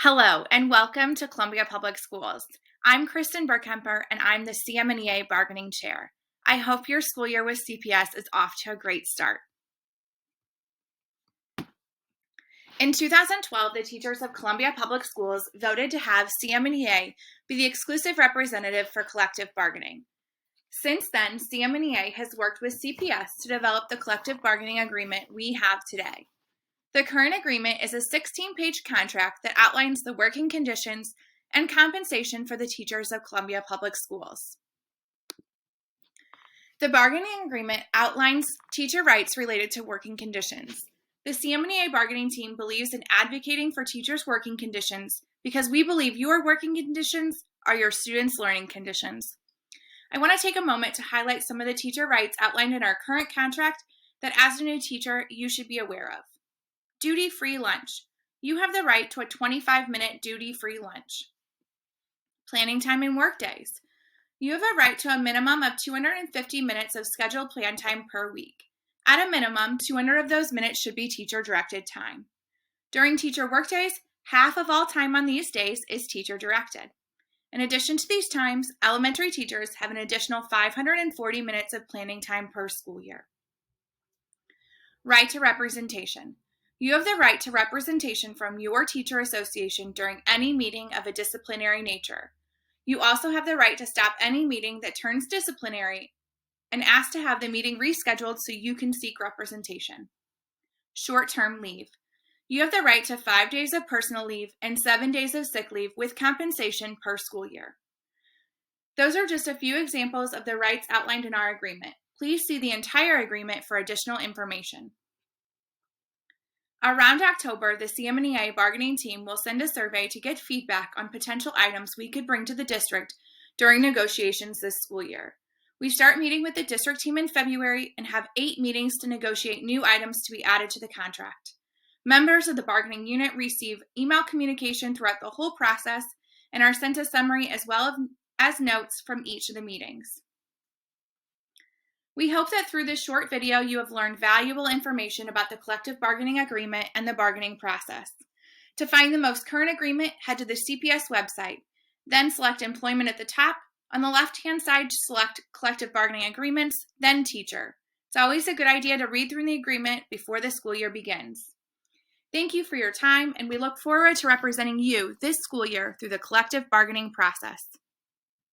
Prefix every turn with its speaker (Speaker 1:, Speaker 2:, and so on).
Speaker 1: Hello, and welcome to Columbia Public Schools. I'm Kristen Burkemper, and I'm the CMNEA Bargaining Chair. I hope your school year with CPS is off to a great start. In 2012, the teachers of Columbia Public Schools voted to have CMNEA be the exclusive representative for collective bargaining. Since then, CMNEA has worked with CPS to develop the collective bargaining agreement we have today. The current agreement is a 16-page contract that outlines the working conditions and compensation for the teachers of Columbia Public Schools. The bargaining agreement outlines teacher rights related to working conditions. The CMNEA bargaining team believes in advocating for teachers' working conditions because we believe your working conditions are your students' learning conditions. I want to take a moment to highlight some of the teacher rights outlined in our current contract that as a new teacher you should be aware of. Duty-free lunch. You have the right to a 25-minute duty-free lunch. Planning time and work days. You have a right to a minimum of 250 minutes of scheduled plan time per week. At a minimum, 200 of those minutes should be teacher-directed time. During teacher workdays, half of all time on these days is teacher-directed. In addition to these times, elementary teachers have an additional 540 minutes of planning time per school year. Right to representation. You have the right to representation from your teacher association during any meeting of a disciplinary nature. You also have the right to stop any meeting that turns disciplinary and ask to have the meeting rescheduled so you can seek representation. Short-term leave. You have the right to 5 days of personal leave and 7 days of sick leave with compensation per school year. Those are just a few examples of the rights outlined in our agreement. Please see the entire agreement for additional information. Around October, the CMNEA bargaining team will send a survey to get feedback on potential items we could bring to the district during negotiations this school year. We start meeting with the district team in February and have 8 meetings to negotiate new items to be added to the contract. Members of the bargaining unit receive email communication throughout the whole process and are sent a summary as well as notes from each of the meetings. We hope that through this short video you have learned valuable information about the collective bargaining agreement and the bargaining process. To find the most current agreement, head to the CPS website. Then select Employment at the top. On the left-hand side, select Collective Bargaining Agreements, then Teacher. It's always a good idea to read through the agreement before the school year begins. Thank you for your time, and we look forward to representing you this school year through the collective bargaining process.